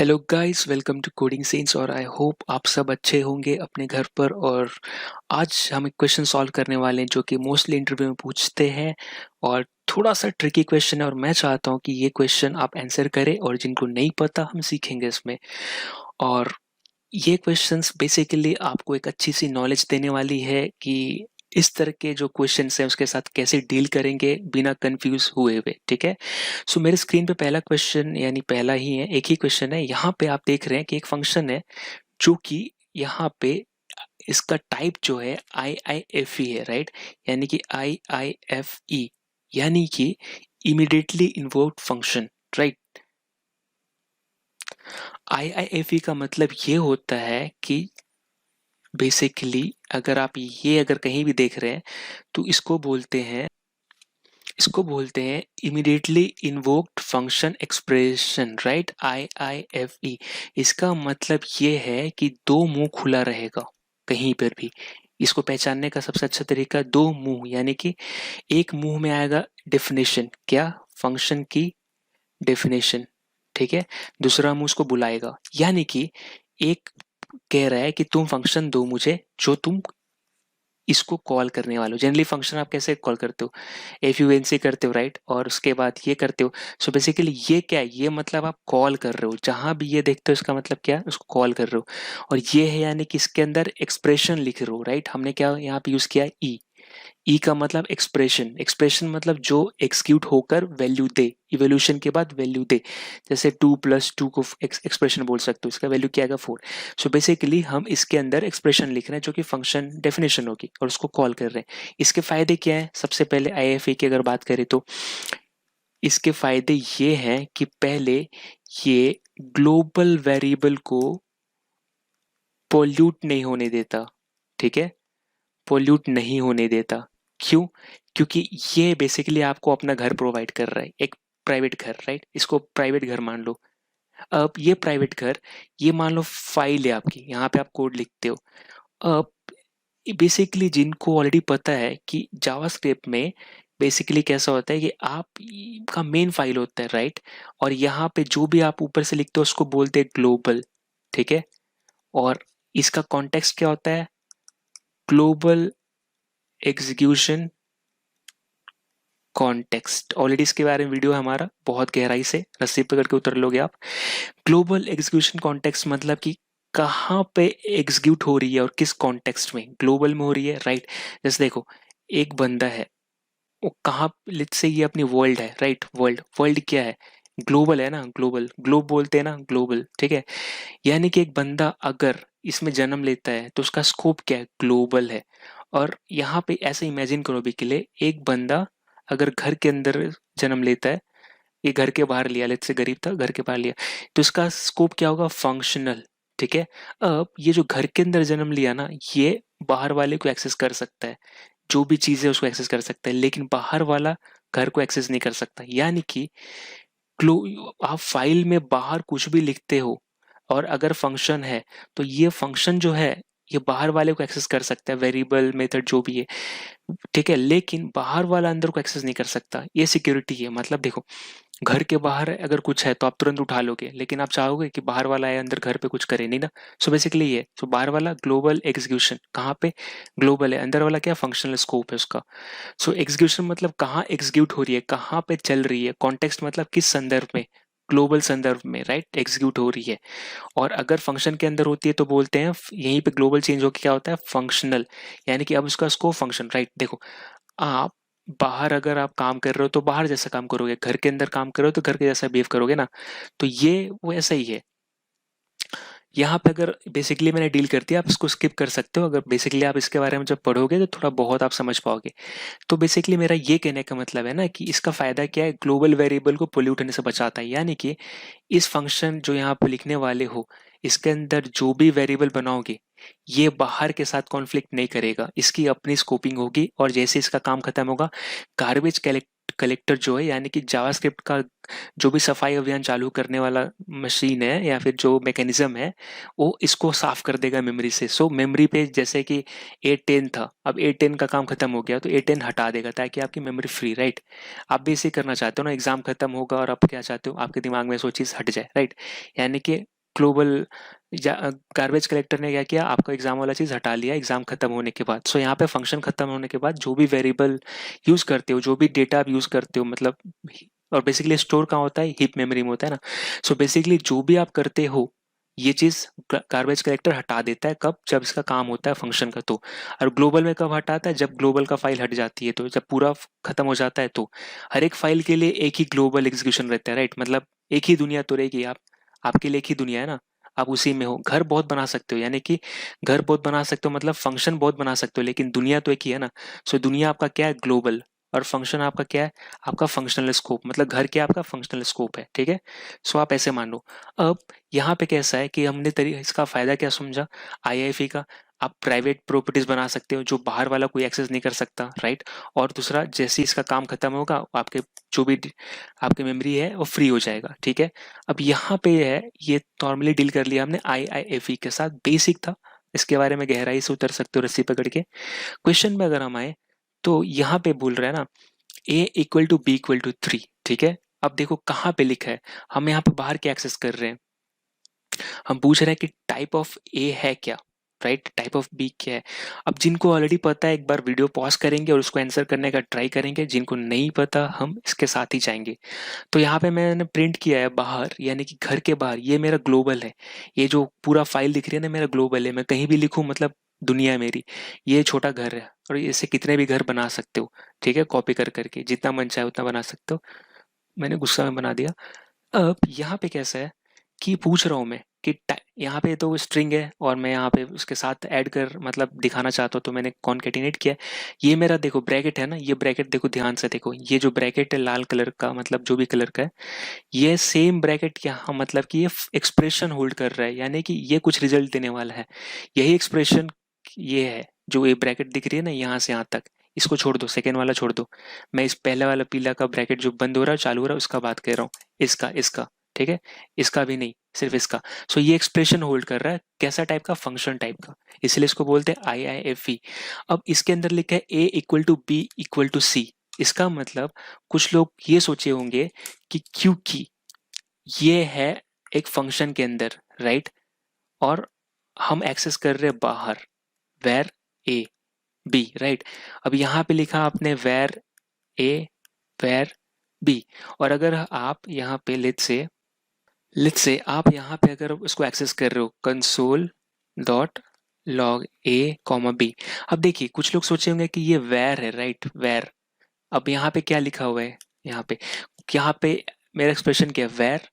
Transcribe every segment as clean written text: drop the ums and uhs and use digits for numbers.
Hello guys, welcome to coding sense. और I hope आप सब अच्छे होंगे अपने घर पर। और आज हम एक क्वेश्चन सॉल्व करने वाले हैं जो कि मोस्टली इंटरव्यू में पूछते हैं और थोड़ा सा ट्रिकी क्वेश्चन है। और मैं चाहता हूं कि ये क्वेश्चन आप आंसर करें और जिनको नहीं पता हम सीखेंगे इसमें। और ये क्वेश्चंस बेसिकली आपको एक अच्छी सी नॉलेज देने वाली है कि इस तरह के जो क्वेश्चंस हैं उसके साथ कैसे डील करेंगे बिना कंफ्यूज हुए हुए। ठीक है। सो मेरे स्क्रीन पे पहला क्वेश्चन, यानी पहला ही है, एक ही क्वेश्चन है। यहाँ पे आप देख रहे हैं कि एक फंक्शन है जो कि यहाँ पे इसका टाइप जो है आई आई एफ ई है, राइट। यानी कि आई आई एफ ई, यानी कि immediately invoked function, right. I I F E का मतलब ये होता है कि बेसिकली अगर कहीं भी देख रहे हैं तो इसको बोलते हैं immediately invoked function expression, right. I I F E. इसका मतलब ये है कि दो मुंह खुला रहेगा कहीं पर भी। इसको पहचानने का सबसे अच्छा तरीका दो मुंह, यानी कि एक मुंह में आएगा डेफिनेशन, क्या, फंक्शन की डेफिनेशन, ठीक है। दूसरा मुंह उसको बुलाएगा, यानी कि एक कह रहा है कि तुम फंक्शन दो मुझे जो तुम इसको कॉल करने वाले हो। जनरली फंक्शन आप कैसे कॉल करते हो, एफ करते हो, राइट। और उसके बाद ये करते हो। सो बेसिकली ये क्या है, ये मतलब आप कॉल कर रहे हो। जहां भी ये देखते हो इसका मतलब क्या है, उसको कॉल कर रहे हो। और ये है यानी कि इसके अंदर एक्सप्रेशन लिख रहे हो, राइट। हमने क्या यहाँ पे यूज किया है, ई का मतलब एक्सप्रेशन। एक्सप्रेशन मतलब जो एक्सक्यूट होकर वैल्यू दे, इवोल्यूशन के बाद वैल्यू दे। जैसे 2+2 को एक्सप्रेशन बोल सकते हो, इसका वैल्यू क्या आएगा, 4। सो बेसिकली हम इसके अंदर एक्सप्रेशन लिख रहे हैं जो कि फंक्शन डेफिनेशन होगी और उसको कॉल कर रहे हैं। इसके फायदे क्या है, सबसे पहले आईएफए की अगर बात करें तो इसके फायदे ये हैं कि पहले ये ग्लोबल वेरिएबल को पोल्यूट नहीं होने देता, ठीक है। पोल्यूट नहीं होने देता। क्यों? क्योंकि ये बेसिकली आपको अपना घर प्रोवाइड कर रहा है, एक प्राइवेट घर, राइट। इसको प्राइवेट घर मान लो। अब ये प्राइवेट घर, ये मान लो फाइल है आपकी, यहाँ पे आप कोड लिखते हो। अब बेसिकली जिनको ऑलरेडी पता है कि जावास्क्रिप्ट में बेसिकली कैसा होता है कि आप का मेन फाइल होता है, राइट। और यहाँ पे जो भी आप ऊपर से लिखते हो उसको बोलते हैं ग्लोबल, ठीक है। और इसका कॉन्टेक्स्ट क्या होता है, ग्लोबल एग्जीक्यूशन कॉन्टेक्स्ट। ऑलरेडी इसके बारे में वीडियो है हमारा, बहुत गहराई से रस्सी पकड़ के उतर लोगे आप। ग्लोबल एग्जीक्यूशन कॉन्टेक्स्ट मतलब कि कहाँ पे एग्जीक्यूट हो रही है और किस कॉन्टेक्स्ट में, ग्लोबल में हो रही है, राइट। जैसे देखो, एक बंदा है, वो कहाँ, लेट्स से ये अपनी वर्ल्ड है, राइट। वर्ल्ड वर्ल्ड क्या है, ग्लोबल है ना, ग्लोबल, ग्लोब बोलते हैं ना, ग्लोबल, ठीक है। यानी कि एक बंदा अगर इसमें जन्म लेता है तो उसका स्कोप क्या है, ग्लोबल है। और यहाँ पे ऐसे इमेजिन करो भी के लिए, एक बंदा अगर घर के अंदर जन्म लेता है, ये घर के बाहर लिया, लेट्स से गरीब था, घर के बाहर लिया, तो इसका स्कोप क्या होगा, फंक्शनल, ठीक है। अब ये जो घर के अंदर जन्म लिया ना, ये बाहर वाले को एक्सेस कर सकता है, जो भी चीज है उसको एक्सेस कर सकता है, लेकिन बाहर वाला घर को एक्सेस नहीं कर सकता। यानी कि आप फाइल में बाहर कुछ भी लिखते हो और अगर फंक्शन है तो ये फंक्शन जो है ये बाहर वाले को एक्सेस कर सकता है, वेरिएबल, मेथड, जो भी है, ठीक है। लेकिन बाहर वाला अंदर को एक्सेस नहीं कर सकता। ये सिक्योरिटी है। मतलब देखो, घर के बाहर अगर कुछ है तो आप तुरंत उठा लोगे, लेकिन आप चाहोगे कि बाहर वाला आए अंदर घर पे कुछ करे नहीं ना। सो बेसिकली ये, सो बाहर वाला ग्लोबल एग्जीक्यूशन कहाँ पे, ग्लोबल है। अंदर वाला क्या, फंक्शनल स्कोप है उसका। सो एग्जीक्यूशन मतलब कहाँ एग्जीक्यूट हो रही है, कहाँ पे चल रही है। कॉन्टेक्स्ट मतलब किस संदर्भ में, ग्लोबल संदर्भ में, राइट, एग्जीक्यूट हो रही है। और अगर फंक्शन के अंदर होती है तो बोलते हैं यहीं पे ग्लोबल चेंज होकर क्या होता है, फंक्शनल। यानी कि अब उसका स्कोप फंक्शन, राइट। देखो, आप बाहर अगर आप काम कर रहे हो तो बाहर जैसा काम करोगे, घर के अंदर काम कर रहे हो तो घर के जैसा बिहेव करोगे ना। तो ये वो ऐसा ही है। यहाँ पे अगर बेसिकली मैंने डील कर दिया, आप इसको स्किप कर सकते हो। अगर बेसिकली आप इसके बारे में जब पढ़ोगे तो थोड़ा बहुत आप समझ पाओगे। तो बेसिकली मेरा ये कहने का मतलब है ना कि इसका फायदा क्या है, ग्लोबल वेरिएबल को पोल्यूट होने से बचाता है। यानी कि इस फंक्शन जो यहाँ पे लिखने वाले हो, इसके अंदर जो भी वेरिएबल बनाओगे ये बाहर के साथ कॉन्फ्लिक्ट नहीं करेगा, इसकी अपनी स्कोपिंग होगी। और जैसे इसका काम खत्म होगा, गार्बेज कलेक्ट कलेक्टर जो है यानी कि जावास्क्रिप्ट का जो भी सफाई अभियान चालू करने वाला मशीन है या फिर जो मैकेनिज्म है वो इसको साफ कर देगा मेमोरी से। सो मेमोरी पे जैसे कि A10 था, अब A10 का काम खत्म हो गया तो A10 हटा देगा ताकि आपकी मेमोरी फ्री, राइट। आप भी इसे करना चाहते हो ना, एग्जाम खत्म होगा और आप क्या चाहते हो, आपके दिमाग में सो चीज़ हट जाए, राइट। यानी कि ग्लोबल गार्बेज कलेक्टर ने क्या किया, आपका एग्जाम वाला चीज़ हटा लिया एग्जाम खत्म होने के बाद। सो यहाँ पे फंक्शन खत्म होने के बाद जो भी वेरिएबल यूज़ करते हो, जो भी डेटा आप यूज़ करते हो, मतलब और बेसिकली स्टोर कहाँ होता है, हीप मेमोरी में होता है ना। सो बेसिकली जो भी आप करते हो ये चीज़ गार्बेज कलेक्टर हटा देता है, कब, जब इसका काम होता है फंक्शन का। तो और ग्लोबल में कब हटाता है, जब ग्लोबल का फाइल हट जाती है, तो जब पूरा खत्म हो जाता है तो हर एक फाइल के लिए एक ही ग्लोबल एग्जीक्यूशन रहता है, राइट। मतलब एक ही दुनिया तो रहेगी, आप आपके लिए एक ही दुनिया है ना, आप उसी में हो। घर बहुत बना सकते हो, यानी कि घर बहुत बना सकते हो मतलब फंक्शन बहुत बना सकते हो, लेकिन दुनिया तो एक ही है ना। सो दुनिया आपका क्या है, ग्लोबल, और फंक्शन आपका क्या है, आपका फंक्शनल स्कोप, मतलब घर क्या आपका फंक्शनल स्कोप है, ठीक है। सो आप ऐसे मान लो। अब यहाँ पे कैसा है कि हमने इसका फायदा क्या समझा, आईआईएफई का, आप प्राइवेट प्रॉपर्टीज बना सकते हो जो बाहर वाला कोई एक्सेस नहीं कर सकता, राइट। और दूसरा, जैसे ही इसका काम खत्म होगा आपके जो भी आपकी मेमोरी है वो फ्री हो जाएगा, ठीक है। अब यहाँ पे है, ये नॉर्मली डील कर लिया हमने आईआईएफई के साथ, बेसिक था। इसके बारे में गहराई से उतर सकते हो रस्सी पकड़ के। क्वेश्चन में अगर हम आए तो यहाँ पे बोल रहा है ना A = B = 3, ठीक है। अब देखो कहाँ पे लिखा है, हम यहाँ पे बाहर क्या एक्सेस कर रहे हैं, हम पूछ रहे हैं कि टाइप ऑफ ए है क्या, राइट, टाइप ऑफ बी क्या है। अब जिनको ऑलरेडी पता है एक बार वीडियो पॉज करेंगे और उसको आंसर करने का ट्राई करेंगे, जिनको नहीं पता हम इसके साथ ही जाएंगे। तो यहाँ पे मैंने प्रिंट किया है बाहर, यानी कि घर के बाहर, ये मेरा ग्लोबल है। ये जो पूरा फाइल दिख रही है ना मेरा ग्लोबल है, मैं कहीं भी लिखूं मतलब दुनिया है मेरी। ये छोटा घर है और इससे कितने भी घर बना सकते हो, ठीक है, कॉपी कर करके जितना मन चाहे उतना बना सकते हो। मैंने गुस्सा में बना दिया। अब यहाँ पे कैसा है कि पूछ रहा हूँ मैं कि यहाँ पे तो स्ट्रिंग है और मैं यहाँ पे उसके साथ ऐड कर मतलब दिखाना चाहता हूँ, तो मैंने कॉन्केटिनेट किया। ये मेरा देखो ब्रैकेट है ना, ये ब्रैकेट देखो ध्यान से देखो, ये जो ब्रैकेट है लाल कलर का, मतलब जो भी कलर का है, ये सेम ब्रैकेट यहाँ मतलब कि ये एक्सप्रेशन होल्ड कर रहा है, यानी कि ये कुछ रिजल्ट देने वाला है। यही एक्सप्रेशन ये है, जो ये ब्रैकेट दिख रही है ना यहाँ से यहाँ तक, इसको छोड़ दो, सेकेंड वाला छोड़ दो। मैं इस पहले वाला पीला का ब्रैकेट जो बंद हो रहा है चालू हो रहा है उसका बात कर रहा हूँ, इसका इसका, ठीक है, इसका भी नहीं, सिर्फ इसका। सो ये एक्सप्रेशन होल्ड कर रहा है, कैसा टाइप का, फंक्शन टाइप का, इसलिए इसको बोलते हैं आईआईएफई। अब इसके अंदर लिखा है A = B = C। इसका मतलब कुछ लोग ये सोचे होंगे कि क्योंकि ये है एक फंक्शन के अंदर, राइट, और हम एक्सेस कर रहे हैं बाहर, वेर ए बी, राइट। अब यहाँ पे लिखा आपने वेर ए वेर बी, और अगर आप यहाँ पे लेट्स से आप यहाँ पे अगर इसको एक्सेस कर रहे हो console.log a, b। अब देखिए कुछ लोग सोचे होंगे कि ये वेर है, राइट, वेर। अब यहाँ पे क्या लिखा हुआ है, यहाँ पे मेरा एक्सप्रेशन क्या है, वेर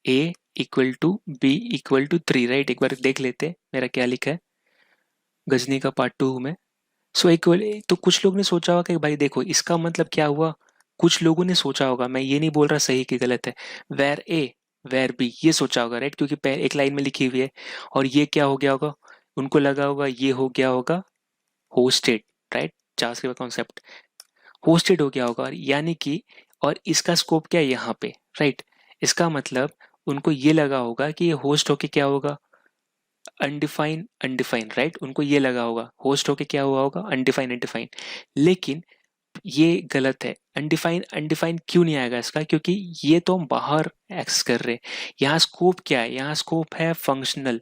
A = B = 3, राइट। एक बार देख लेते हैं मेरा क्या लिखा है, गजनी का पार्ट 2 में। सो इक्वल, तो कुछ लोग ने सोचा होगा कि भाई देखो इसका मतलब क्या हुआ, कुछ लोगों ने सोचा होगा, मैं ये नहीं बोल रहा सही कि गलत है, वेर ए वेर बी ये सोचा होगा, राइट, क्योंकि एक लाइन में लिखी हुई है। और ये क्या हो गया होगा, उनको लगा होगा ये हो गया होगा होस्टेड, राइट, जावास्क्रिप्ट का कॉन्सेप्ट होस्टेड हो गया होगा, यानी कि, और इसका स्कोप क्या है यहाँ पे, राइट। इसका मतलब उनको ये लगा होगा कि ये होस्ट होके क्या होगा, अनडिफाइन अनडिफाइन, राइट, उनको ये लगा होगा होस्ट होके क्या हुआ होगा, अनडिफाइन अनडिफाइन। लेकिन ये गलत है, अनडिफाइन अनडिफाइन क्यों नहीं आएगा इसका, क्योंकि ये तो हम बाहर एक्सेस कर रहे हैं। यहाँ स्कोप क्या है, यहाँ स्कोप है फंक्शनल,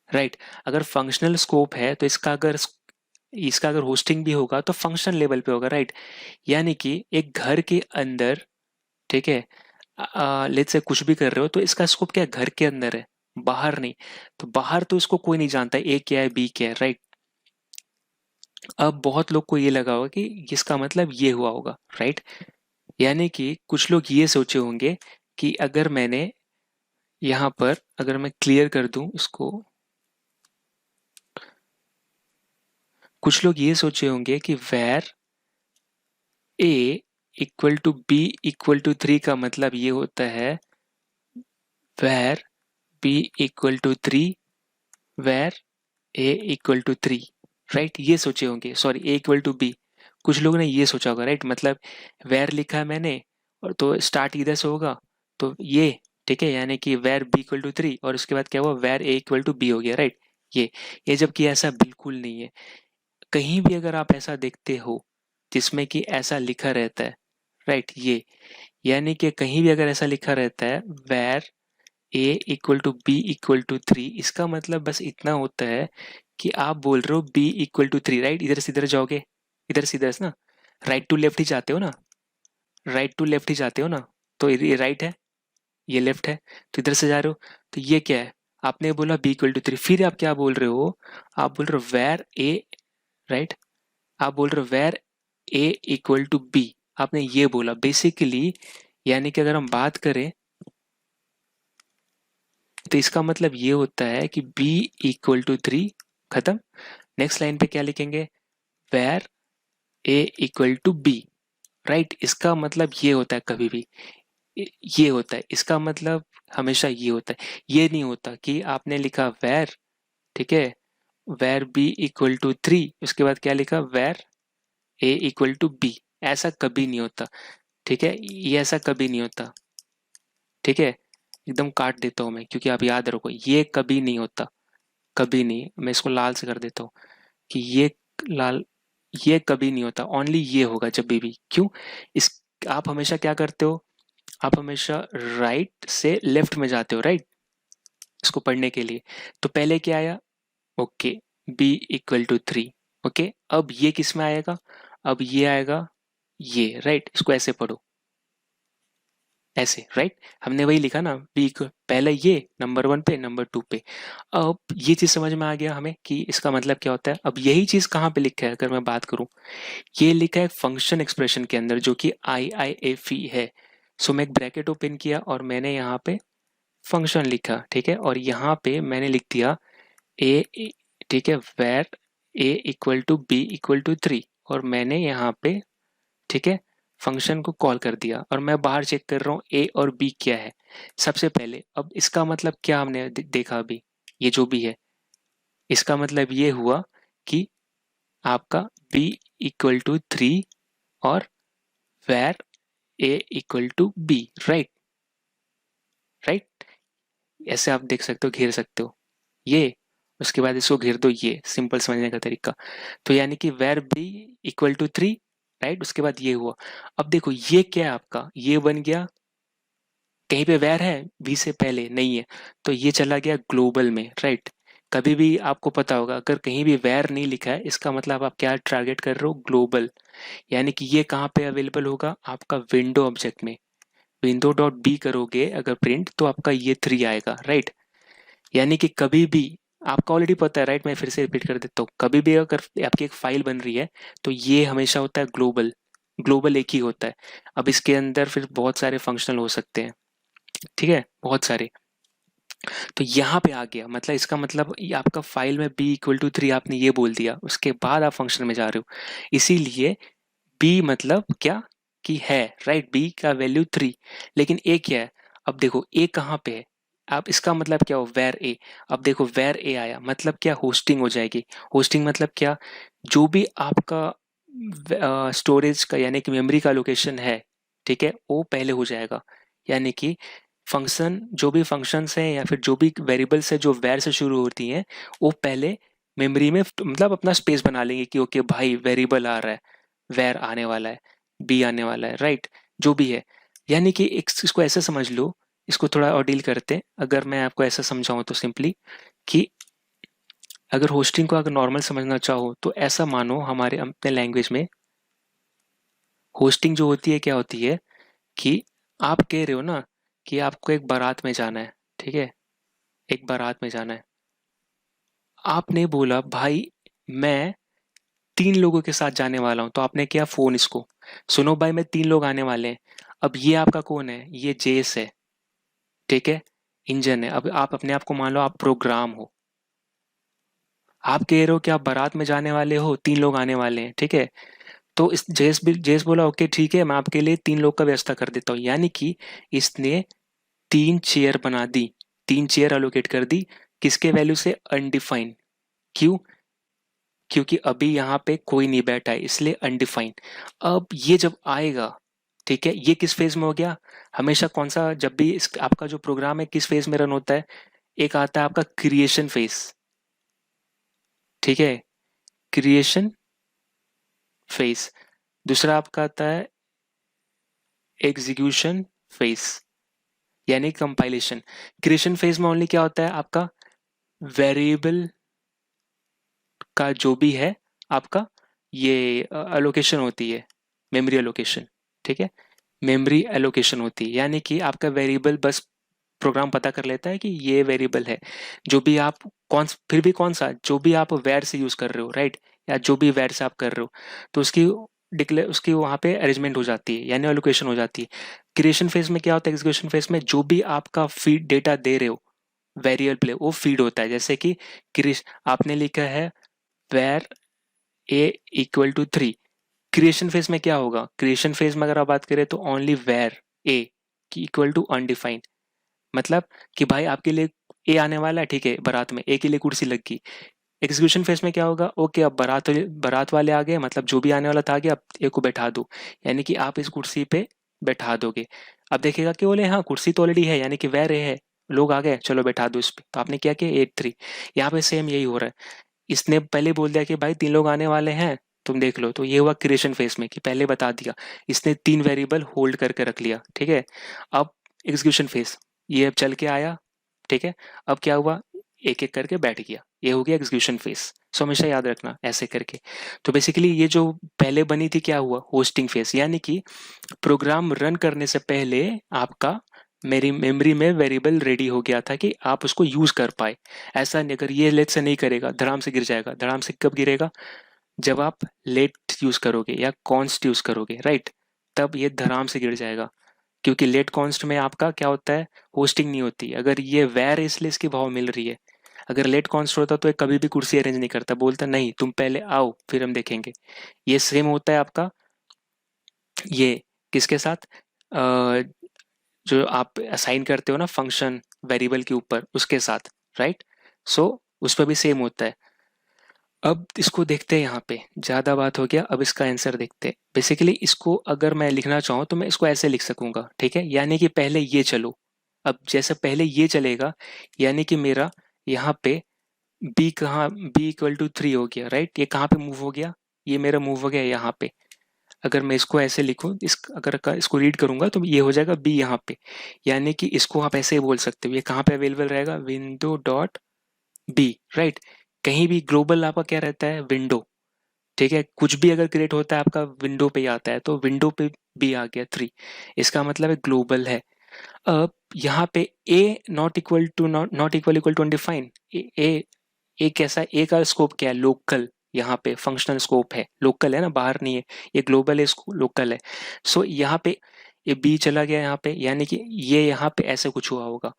राइट। अगर फंक्शनल स्कोप है तो इसका अगर होस्टिंग भी होगा तो फंक्शन लेवल पे होगा, राइट। यानी कि एक घर के अंदर, ठीक है, लेट्स से कुछ भी कर रहे हो तो इसका स्कोप क्या है, घर के अंदर है, बाहर नहीं। तो बाहर तो इसको कोई नहीं जानता ए क्या है बी क्या है, राइट। अब बहुत लोग को ये लगा होगा कि इसका मतलब ये हुआ होगा, राइट। यानी कि कुछ लोग ये सोचे होंगे कि अगर मैंने यहाँ पर, अगर मैं क्लियर कर दूं इसको, कुछ लोग ये सोचे होंगे कि वेर A = B = 3 का मतलब ये होता है where B = 3 where A = 3, right, ये सोचे होंगे, सॉरी A = B। कुछ लोगों ने ये सोचा होगा, राइट, मतलब वेर लिखा है मैंने और तो स्टार्ट इधर से होगा, तो ये ठीक है, यानी कि वेर बी इक्वल टू 3 और उसके बाद क्या हुआ, where a equal to b हो गया, राइट। ये जबकि ऐसा बिल्कुल नहीं है। कहीं भी अगर आप ऐसा देखते हो जिसमें कि ऐसा लिखा रहता है, राइट, ये यानी कि कहीं भी अगर ऐसा लिखा रहता है where a equal to b equal to 3, इसका मतलब बस इतना होता है कि आप बोल रहे हो बी इक्वल टू 3, राइट, इधर से इधर जाओगे, इधर से इधर से ना, राइट टू लेफ्ट ही जाते हो ना, राइट टू लेफ्ट ही जाते हो ना, तो ये राइट है, ये लेफ्ट है, तो इधर से जा रहे हो, तो ये क्या है, आपने बोला बी इक्वल टू 3, फिर आप क्या बोल रहे हो, आप बोल रहे हो वेर ए, राइट, आप बोल रहे हो where a equal to b, आपने ये बोला बेसिकली, यानी कि अगर हम बात करें तो इसका मतलब ये होता है कि b इक्वल टू 3, खत्म। नेक्स्ट लाइन पे क्या लिखेंगे, where a equal to b, right, इसका मतलब ये होता है, कभी भी ये होता है, इसका मतलब हमेशा ये होता है, ये नहीं होता कि आपने लिखा वेर, ठीक है, वेर b इक्वल टू 3, उसके बाद क्या लिखा where a equal to b, ऐसा कभी नहीं होता, ठीक है, ये ऐसा कभी नहीं होता, ठीक है, एकदम काट देता हूँ मैं, क्योंकि आप याद रखो ये कभी नहीं होता, कभी नहीं, मैं इसको लाल से कर देता हूँ कि ये लाल, ये कभी नहीं होता, ओनली ये होगा जब भी, क्यों, इस, आप हमेशा क्या करते हो, आप हमेशा राइट से लेफ्ट में जाते हो, राइट, इसको पढ़ने के लिए, तो पहले क्या आया, okay, b equal to 3, okay, अब ये किस में आएगा, अब ये आएगा, ये राइट, इसको ऐसे पढ़ो, ऐसे, राइट, हमने वही लिखा ना, बी पहले ये नंबर 1 पे, नंबर 2 पे, अब ये चीज समझ में आ गया हमें कि इसका मतलब क्या होता है। अब यही चीज कहाँ पे लिखा है, अगर मैं बात करूं, ये लिखा है फंक्शन एक्सप्रेशन के अंदर, जो कि IIFE है। सो मैं एक ब्रैकेट ओपन किया और मैंने यहाँ पे फंक्शन लिखा, ठीक है, और यहाँ पे मैंने लिख दिया ए, ठीक है, where a equal to b equal to 3, और मैंने यहाँ पे, ठीक है, फंक्शन को कॉल कर दिया, और मैं बाहर चेक कर रहा हूँ ए और बी क्या है सबसे पहले। अब इसका मतलब क्या हमने देखा अभी, ये जो भी है, इसका मतलब ये हुआ कि आपका b इक्वल टू 3 और where a equal to b, right, right, ऐसे आप देख सकते हो, घेर सकते हो ये, उसके बाद इसको घेर दो, ये सिंपल समझने का तरीका। तो यानी कि where b equal to 3, right, उसके बाद ये हुआ। अब देखो ये क्या है आपका, ये बन गया, कहीं पे वेर है बी से पहले नहीं है, तो ये चला गया ग्लोबल में, राइट। कभी भी आपको पता होगा अगर कहीं भी वेर नहीं लिखा है, इसका मतलब आप क्या टारगेट कर रहे हो, ग्लोबल, यानी कि ये कहाँ पे अवेलेबल होगा, आपका विंडो ऑब्जेक्ट में, विंडो डॉट बी करोगे अगर प्रिंट, तो आपका ये 3 आएगा, राइट। यानी कि कभी भी, आपको ऑलरेडी पता है, राइट, मैं फिर से रिपीट कर देता हूँ, कभी भी अगर आपकी एक फाइल बन रही है तो ये हमेशा होता है ग्लोबल, ग्लोबल एक ही होता है। अब इसके अंदर फिर बहुत सारे फंक्शनल हो सकते हैं, ठीक है, बहुत सारे। तो यहाँ पे आ गया, मतलब इसका मतलब ये आपका फाइल में b इक्वल टू 3 आपने ये बोल दिया, उसके बाद आप फंक्शन में जा रहे हो, इसीलिए b मतलब क्या कि है, राइट, b का वैल्यू 3, लेकिन a क्या है, अब देखो a कहाँ पे है, आप इसका मतलब क्या हो, वेर a, अब देखो वेर a आया मतलब क्या, होस्टिंग हो जाएगी, होस्टिंग मतलब क्या, जो भी आपका स्टोरेज का यानी कि मेमोरी का लोकेशन है, ठीक है, वो पहले हो जाएगा, यानी कि फंक्शन, जो भी फंक्शंस हैं या फिर जो भी वेरिएबल्स है जो वेर से शुरू होती हैं, वो पहले मेमोरी में मतलब अपना स्पेस बना लेंगे कि ओके भाई वेरिएबल आ रहा है, वेर आने वाला है, बी आने वाला है, राइट, जो भी है। यानी कि इसको ऐसे समझ लो, इसको थोड़ा और डील करते हैं, अगर मैं आपको ऐसा समझाऊं तो सिंपली कि अगर होस्टिंग को अगर नॉर्मल समझना चाहो तो ऐसा मानो, हमारे अपने लैंग्वेज में होस्टिंग जो होती है क्या होती है कि आप कह रहे हो ना कि आपको एक बारात में जाना है, ठीक है, एक बारात में जाना है, आपने बोला भाई मैं 3 लोगों के साथ जाने वाला हूं, तो आपने किया फोन इसको, सुनो भाई मैं 3 लोग आने वाले हैं। अब ये आपका कौन है, ये जेस है, ठीक है, इंजन है। अब आप अपने आप को मान लो आप प्रोग्राम हो, आप कह रहे हो कि आप बारात में जाने वाले हो, 3 लोग आने वाले हैं, ठीक है, तो इस जेस बोला ओके ठीक है, मैं आपके लिए 3 लोग का व्यवस्था कर देता हूँ, यानी कि इसने 3 चेयर बना दी, 3 चेयर अलोकेट कर दी, किसके वैल्यू से, अनडिफाइंड, क्यों, क्योंकि अभी यहाँ पे कोई नहीं बैठा है, इसलिए अनडिफाइंड। अब ये जब आएगा, ठीक है, ये किस फेज में हो गया? हमेशा कौन सा, जब भी आपका जो प्रोग्राम है किस फेज में रन होता है? एक आता है आपका क्रिएशन फेज, ठीक है, क्रिएशन फेज। दूसरा आपका आता है एग्जीक्यूशन फेज, यानी कंपाइलेशन। क्रिएशन फेज में ओनली क्या होता है आपका? वेरिएबल का जो भी है आपका, ये अलोकेशन होती है, मेमोरी अलोकेशन, ठीक है, मेमोरी एलोकेशन होती है, यानी कि आपका वेरिएबल बस प्रोग्राम पता कर लेता है कि ये वेरिएबल है। जो भी आप फिर भी कौन सा, जो भी आप वेर से यूज कर रहे हो, राइट, या जो भी वेर से आप कर रहे हो, तो उसकी डिक्लेयर, उसकी वहाँ पे अरेंजमेंट हो जाती है, यानी एलोकेशन हो जाती है। क्रिएशन फेज में क्या होता है? एग्जीक्यूशन फेज में जो भी आपका फीड डेटा दे रहे हो वेरिएबल, वो फीड होता है। जैसे कि आपने लिखा है where a equal to 3, creation phase में क्या होगा? क्रिएशन फेज में अगर आप बात करें तो ओनली वेर ए की इक्वल टू अनडिफाइंड, मतलब कि भाई आपके लिए ए आने वाला है, ठीक है, बारात में ए के लिए कुर्सी लग गई। एग्जीक्यूशन फेज में क्या होगा? ओके, अब बारात वाले आ गए, मतलब जो भी आने वाला था, कि अब ए को बैठा दो, यानी कि आप इस कुर्सी पे बैठा दोगे। अब देखेगा कि बोले हाँ कुर्सी तो ऑलरेडी है, यानी कि वेर ए है, लोग आ गए, चलो बैठा दो इस पे, तो आपने क्या किया? 8-3। यहाँ पे सेम यही हो रहा है। इसने पहले बोल दिया कि भाई 3 लोग आने वाले हैं, तुम देख लो, तो ये हुआ क्रिएशन फेज में कि पहले बता दिया, इसने 3 वेरिएबल होल्ड करके रख लिया, ठीक है। अब एग्जीक्यूशन फेज, ये अब चल के आया, ठीक है, अब क्या हुआ? एक एक करके बैठ गया, ये हो गया एग्जीक्यूशन फेज। सो हमेशा याद रखना ऐसे करके। तो बेसिकली ये जो पहले बनी थी, क्या हुआ? होस्टिंग फेज, यानी कि प्रोग्राम रन करने से पहले आपका मेरी मेमोरी में वेरिएबल रेडी हो गया था कि आप उसको यूज कर पाए। ऐसा नहीं, अगर ये लेट से नहीं करेगा, धड़ाम से गिर जाएगा। धड़ाम से कब गिरेगा? जब आप लेट यूज करोगे या कॉन्स्ट यूज करोगे, राइट, तब ये धड़ाम से गिर जाएगा। क्योंकि लेट कॉन्स्ट में आपका क्या होता है? होस्टिंग नहीं होती। अगर ये वेर है इसलिए इसकी भाव मिल रही है। अगर लेट कॉन्स्ट होता तो ये कभी भी कुर्सी अरेंज नहीं करता, बोलता नहीं तुम पहले आओ फिर हम देखेंगे। ये सेम होता है आपका ये किसके साथ? अ, जो आप असाइन करते हो ना फंक्शन वेरिएबल के ऊपर, उसके साथ, राइट। सो उस पर भी सेम होता है। अब इसको देखते हैं, यहाँ पे ज़्यादा बात हो गया, अब इसका आंसर देखते हैं। बेसिकली इसको अगर मैं लिखना चाहूँ तो मैं इसको ऐसे लिख सकूंगा, ठीक है, यानी कि पहले ये चलो। अब जैसे पहले ये चलेगा, यानी कि मेरा यहाँ पे b कहाँ, b इक्वल टू 3 हो गया, राइट। ये कहाँ पे मूव हो गया? ये मेरा मूव हो गया यहाँ पे। अगर मैं इसको ऐसे लिखूं, अगर इसको रीड करूंगा तो ये हो जाएगा b यहाँ पे, यानी कि इसको आप ऐसे ही बोल सकते हो। ये कहाँ पे अवेलेबल रहेगा? Window dot b, right. कहीं भी ग्लोबल आपका क्या रहता है? विंडो, ठीक है। कुछ भी अगर क्रिएट होता है आपका विंडो पे ही आता है, तो विंडो पे भी आ गया 3, इसका मतलब है ग्लोबल है। अब यहाँ पे A not equal to not equal equal to undefined. A A कैसा? ए का स्कोप क्या है? लोकल। यहाँ पे फंक्शनल स्कोप है, लोकल है ना, बाहर नहीं है। ये ग्लोबल है, लोकल है। सो यहाँ पे ये बी चला गया यहाँ पे, यानी कि ये यहाँ पे ऐसे कुछ हुआ होगा,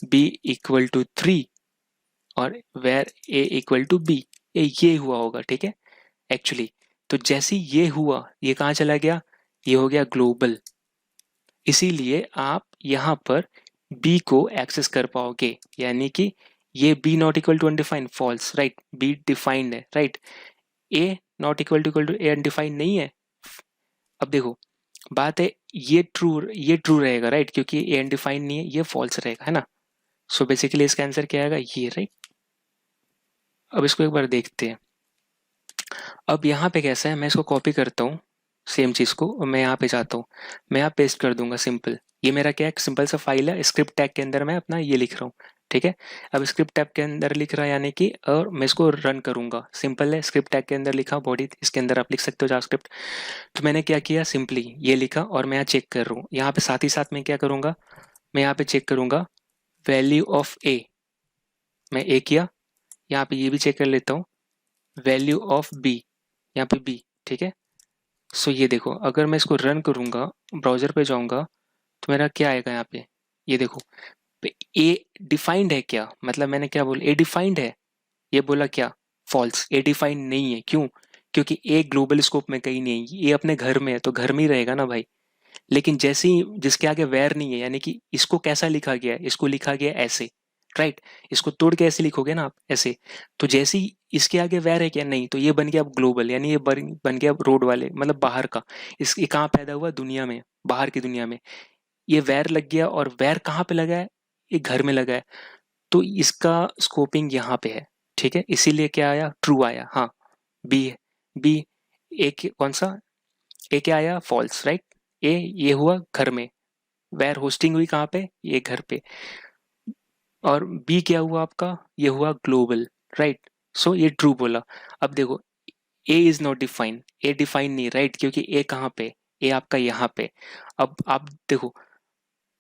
बी इक्वल टू 3 और where a equal to b, ये हुआ होगा, ठीक है, एक्चुअली। तो जैसे ये हुआ, ये कहाँ चला गया? ये हो गया ग्लोबल। इसीलिए आप यहाँ पर बी को एक्सेस कर पाओगे, यानी कि ये B not equal to undefined, false, right, B defined है, right. A not equal to A undefined नहीं है। अब देखो, बात है, ये ट्रू रहेगा, राइट, क्योंकि ए अनडिफाइंड नहीं है, ये फॉल्स रहेगा, है ना। सो बेसिकली इसका आंसर क्या आएगा? ये, राइट। अब इसको एक बार देखते हैं। अब यहाँ पे कैसा है, मैं इसको कॉपी करता हूँ सेम चीज़ को, और मैं यहाँ पे जाता हूँ, मैं यहाँ पेस्ट कर दूंगा सिंपल। ये मेरा क्या है? सिंपल सा फाइल है, स्क्रिप्ट टैग के अंदर मैं अपना ये लिख रहा हूँ, ठीक है। अब स्क्रिप्ट टैग के अंदर लिख रहा है, यानी कि, और मैं इसको रन करूंगा, सिंपल है। स्क्रिप्ट टैग के अंदर लिखा बॉडी, इसके अंदर आप लिख सकते हो जावास्क्रिप्ट। तो मैंने क्या किया? सिंपली ये लिखा, और मैं यहाँ चेक कर रहा हूँ। यहाँ पे साथ ही साथ मैं क्या करूंगा? मैं यहाँ पे चेक करूंगा वैल्यू ऑफ ए, मैं ए किया। यहाँ पे ये भी चेक कर लेता हूँ, वैल्यू ऑफ बी, यहाँ पे बी, ठीक है। सो ये देखो, अगर मैं इसको रन करूंगा, ब्राउजर पे जाऊंगा, तो मेरा क्या आएगा यहाँ पे? ये देखो, ए डिफाइंड है क्या? मतलब मैंने क्या बोला? ए डिफाइंड है। ये बोला क्या? फॉल्स, ए डिफाइंड नहीं है। क्यों? क्योंकि ए ग्लोबल स्कोप में कहीं नहीं है, ये अपने घर में है, तो घर में ही रहेगा ना भाई। लेकिन जैसे ही जिसके आगे वेर नहीं है, यानी कि इसको कैसा लिखा गया है? इसको लिखा गया ऐसे, राइट। इसको तोड़ के ऐसे लिखोगे ना आप ऐसे, तो जैसे ही इसके आगे वेर है क्या, नहीं, तो ये बन गया अब ग्लोबल, यानी ये बन गया रोड वाले मतलब बाहर का। ये कहाँ पैदा हुआ, दुनिया में, बाहर की दुनिया में। ये वेर लग गया, और वेर कहाँ पे लगा है, ये घर में लगा है, तो इसका स्कोपिंग यहाँ पे है, ठीक है। इसीलिए क्या आया, ट्रू आया। हाँ, बी है, बी, कौन सा, ए क्या आया, फॉल्स, राइट। ए ये हुआ घर में, वेयर होस्टिंग हुई कहाँ पे, ये घर पे, और बी क्या हुआ आपका, ये हुआ ग्लोबल, राइट। सो ये ट्रू बोला। अब देखो, A is not define, A define नहीं, राइट, क्योंकि ए कहाँ पे, ए आपका यहाँ पे। अब आप देखो,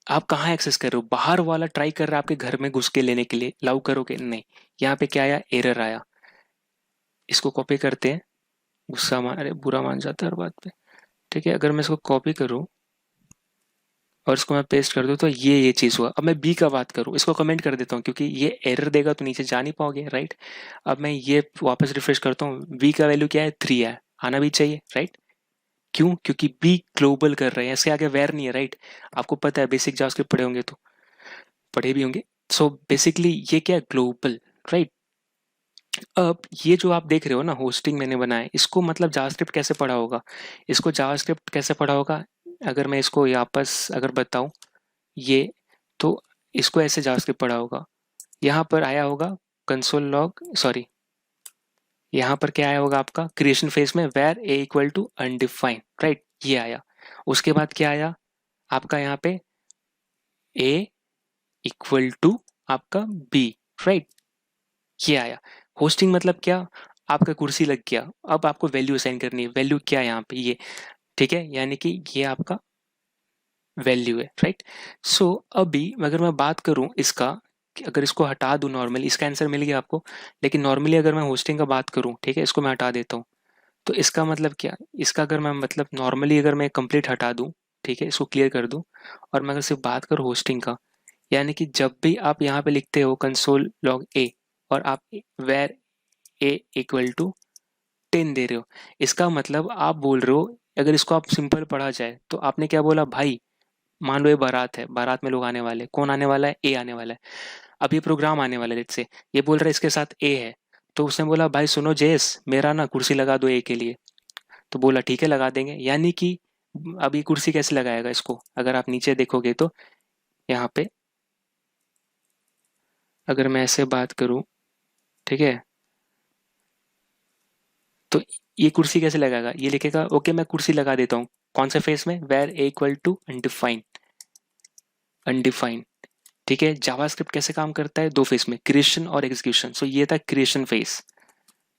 आप कहाँ एक्सेस कर रहे हो, बाहर वाला ट्राई कर रहा है आपके घर में घुस के लेने के लिए, लाउ करोगे नहीं। यहाँ पे क्या आया, एरर आया। इसको कॉपी करते हैं, गुस्सा मान, अरे बुरा मान जाता है हर बात पे, ठीक है। अगर मैं इसको कॉपी करूँ और इसको मैं पेस्ट कर दूँ, तो ये चीज़ हुआ। अब मैं बी का बात करूँ, इसको कमेंट कर देता हूँ, क्योंकि ये एरर देगा तो नीचे जा नहीं पाओगे, राइट। अब मैं ये वापस रिफ्रेश करता हूँ, बी का वैल्यू क्या है, 3 है, आना भी चाहिए, राइट। क्यों, क्योंकि बी ग्लोबल कर रहे हैं, इसके आगे वेर नहीं है, राइट। आपको पता है, बेसिक जावास्क्रिप्ट पढ़े होंगे, तो पढ़े भी होंगे। सो बेसिकली ये क्या है, ग्लोबल, राइट। अब ये जो आप देख रहे हो ना, होस्टिंग मैंने बनाया, इसको मतलब जावास्क्रिप्ट कैसे पढ़ा होगा, इसको जावास्क्रिप्ट कैसे पढ़ा होगा, अगर मैं इसको वापस अगर बताऊं, ये, तो इसको ऐसे जावास्क्रिप्ट पढ़ा होगा। यहाँ पर आया होगा कंसोल लॉग, सॉरी, यहाँ पर क्या आया होगा आपका क्रिएशन फेज में, where a equal to undefined, right, ये आया। उसके बाद क्या आया आपका यहाँ पे, ए इक्वल टू आपका बी, राइट, ये आया। होस्टिंग मतलब क्या, आपका कुर्सी लग गया, अब आपको वैल्यू असाइन करनी है, वैल्यू क्या है यहाँ पे, ये, ठीक है, यानी कि ये आपका वैल्यू है, राइट। सो अभी अगर मैं बात करूं इसका, कि अगर इसको हटा दूं नॉर्मली, इसका आंसर मिल गया आपको। लेकिन नॉर्मली अगर मैं होस्टिंग का बात करूं, ठीक है, इसको मैं हटा देता हूं, तो इसका मतलब क्या, इसका अगर मैं मतलब नॉर्मली अगर मैं कंप्लीट हटा दूं, ठीक है, इसको क्लियर कर दूं, और मैं अगर सिर्फ बात करूं होस्टिंग का, यानी कि जब भी आप यहाँ पे लिखते हो कंसोल लॉग ए, और आप वेर ए इक्वल टू 10 दे रहे हो, इसका मतलब आप बोल रहे हो, अगर इसको आप सिंपल पढ़ा जाए, तो आपने क्या बोला भाई, मान लो ये बारात है, बारात में लोग आने वाले, कौन आने वाला है, ए आने वाला है। अब ये प्रोग्राम आने वाला है, लेट्स से ये बोल रहा है इसके साथ ए है, तो उसने बोला भाई सुनो जेस, मेरा ना कुर्सी लगा दो ए के लिए, तो बोला ठीक है लगा देंगे। यानी कि अब ये कुर्सी कैसे लगाएगा इसको, अगर आप नीचे देखोगे तो यहाँ पे, अगर मैं ऐसे बात करूँ, ठीक है, तो ये कुर्सी कैसे लगाएगा, ये लिखेगा ओके मैं कुर्सी लगा देता हूँ, कौन से फेस में, where a equal to undefined, undefined, ठीक है। जावास्क्रिप्ट कैसे काम करता है, दो फेस में, क्रिएशन और एग्जीक्यूशन। सो ये था क्रिएशन फेस,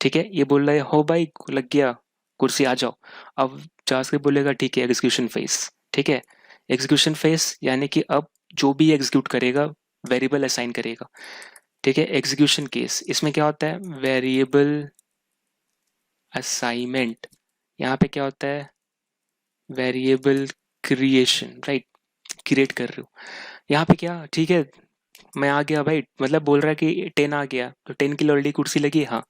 ठीक है। ये बोल रहा है हो भाई लग गया कुर्सी आ जाओ। अब जावास्क्रिप्ट बोलेगा ठीक है एग्जीक्यूशन फेस, ठीक है। एग्जीक्यूशन फेस यानी कि अब जो भी एग्जीक्यूट करेगा, वेरिएबल असाइन करेगा, ठीक है। एग्जीक्यूशन केस, इसमें क्या होता है, वेरिएबल असाइनमेंट, यहाँ पे क्या होता है, वेरिएबल क्रिएशन, राइट, क्रिएट कर रहे हो। यहाँ पे क्या, ठीक है, मैं आ गया भाई, मतलब बोल रहा है कि 10 आ गया, तो 10 के लिए ऑलरेडी कुर्सी लगी है, हाँ,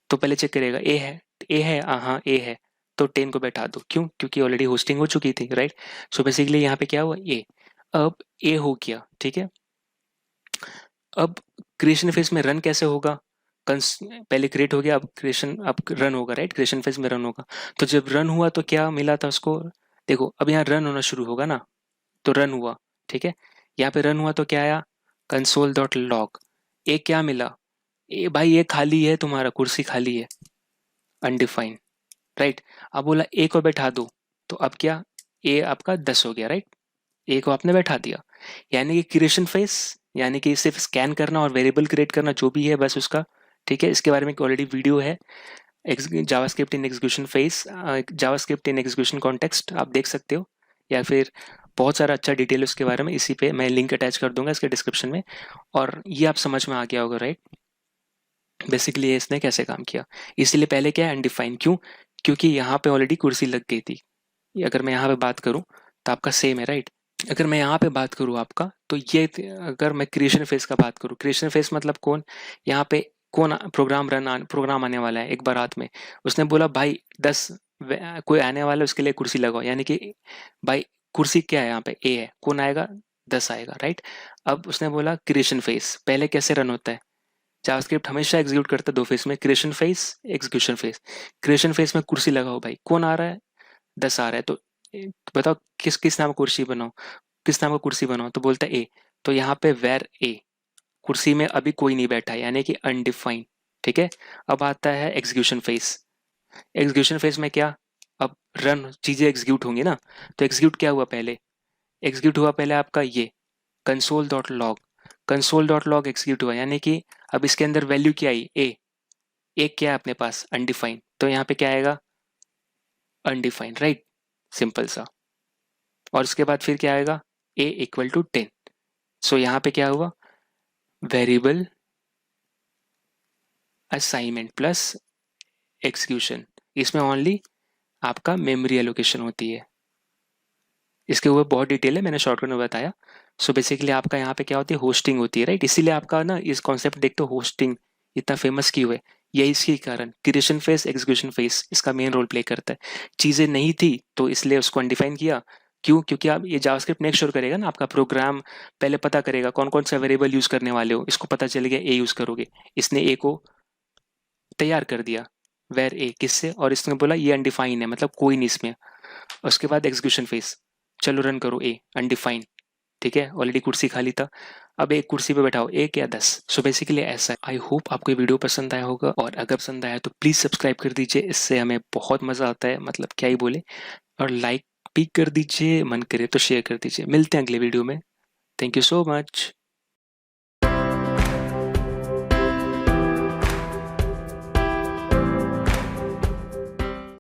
तो पहले चेक करेगा ए है, ए है, हाँ ए है, तो 10 को बैठा दो, क्यों, क्योंकि ऑलरेडी होस्टिंग हो चुकी थी, राइट। सो बेसिकली यहाँ पे क्या हुआ, ए, अब ए हो गया, ठीक है। अब क्रिएशन फेज में रन कैसे होगा, पहले क्रिएट हो गया, अब क्रिएशन, अब रन होगा, राइट, क्रिएशन फेज में रन होगा। तो जब रन हुआ तो क्या मिला था उसको, देखो अब यहाँ रन होना शुरू होगा ना, तो रन हुआ, ठीक है। यहाँ पे रन हुआ तो क्या आया, कंसोल डॉट लॉग, ए क्या मिला, ए भाई ये खाली है, तुम्हारा कुर्सी खाली है, अनडिफाइंड, राइट। अब बोला ए को बैठा दो, तो अब क्या, ए आपका 10 हो गया, राइट, ए को आपने बैठा दिया। यानी कि क्रिएशन फेस, यानी कि सिर्फ स्कैन करना और वेरिएबल क्रिएट करना जो भी है बस उसका, ठीक है। इसके बारे में ऑलरेडी वीडियो है, JavaScript in execution face, JavaScript in execution context, आप देख सकते हो, या फिर बहुत सारा अच्छा डिटेल उसके बारे में, इसी पे मैं लिंक अटैच कर दूंगा इसके डिस्क्रिप्शन में, और ये आप समझ में आ गया होगा, राइट। बेसिकली इसने कैसे काम किया, इसीलिए पहले क्या है अनडिफाइंड, क्यों, क्योंकि यहाँ पे ऑलरेडी कुर्सी लग गई थी। अगर मैं यहाँ पे बात करूँ तो आपका सेम है, राइट। अगर मैं यहाँ पे बात करूँ आपका, तो ये अगर मैं क्रिएशन फेस का बात करूँ, क्रिएशन फेस मतलब कौन, यहाँ पे कौन प्रोग्राम आने वाला है एक बारात में, उसने बोला भाई 10 कोई आने वाला है उसके लिए कुर्सी लगाओ, यानी कि भाई कुर्सी क्या है यहाँ पे, ए है, कौन आएगा, 10 आएगा, राइट। अब उसने बोला क्रिएशन फेज पहले कैसे रन होता है, जावास्क्रिप्ट हमेशा एग्जीक्यूट करता है दो फेज में, creation phase, execution phase. Creation phase में कुर्सी लगाओ भाई, कौन आ रहा है, 10 आ रहा है, तो बताओ किस किस नाम का कुर्सी बनाओ, किस नाम का कुर्सी बनाओ, तो बोलता है ए। तो यहाँ पे वेर ए, कुर्सी में अभी कोई नहीं बैठा है, यानी कि अनडिफाइंड, ठीक है। अब आता है एग्जीक्यूशन फेज। एग्जीक्यूशन फेज में क्या, अब रन चीजें एग्जीक्यूट होंगी ना, तो एग्जीक्यूट क्या हुआ पहले, एग्जीक्यूट हुआ पहले आपका ये console dot log, console dot log execute हुआ, यानी कि अब इसके अंदर वैल्यू क्या आई, ए, एक क्या है अपने पास अनडिफाइंड, तो यहाँ पे क्या आएगा अनडिफाइंड, राइट, सिंपल सा। और उसके बाद फिर क्या आएगा, ए इक्वल टू 10। सो यहाँ पे क्या हुआ, वेरिएबल असाइनमेंट प्लस एग्जीक्यूशन, इसमें ओनली आपका मेमोरी एलोकेशन होती है। इसके ऊपर बहुत डिटेल है, मैंने शॉर्टकट में बताया। सो बेसिकली आपका यहाँ पे क्या होती है, होस्टिंग होती है, राइट। इसीलिए आपका ना इस कॉन्सेप्ट देखते हो, होस्टिंग इतना फेमस क्यों है, यही इसके कारण क्रिएशन फेस एग्जीक्यूशन फेस इसका मेन रोल प्ले करता है। चीज़ें नहीं थी तो इसलिए उसको अनडिफाइन किया, क्यों, क्योंकि आप ये जावास्क्रिप्ट मेक श्योर करेगा ना, आपका प्रोग्राम पहले पता करेगा कौन कौन सा वेरिएबल यूज करने वाले हो, इसको पता चलेगा ए यूज करोगे, इसने ए को तैयार कर दिया, वेर ए किससे, और इसने बोला ये अनडिफाइन है, मतलब कोई नहीं इसमें। उसके बाद एग्जीक्यूशन फेस, चलो रन करो ए अनडिफाइंड, ठीक है, ऑलरेडी कुर्सी खाली था, अब एक कुर्सी पे बैठाओ, एक या 10। सो बेसिकली ऐसा है। आई होप आपको ये वीडियो पसंद आया होगा, और अगर पसंद आया तो प्लीज़ सब्सक्राइब कर दीजिए, इससे हमें बहुत मज़ा आता है, मतलब क्या ही बोले। और लाइक भी कर दीजिए, मन करे तो शेयर कर दीजिए। मिलते हैं अगले वीडियो में। Thank you so much.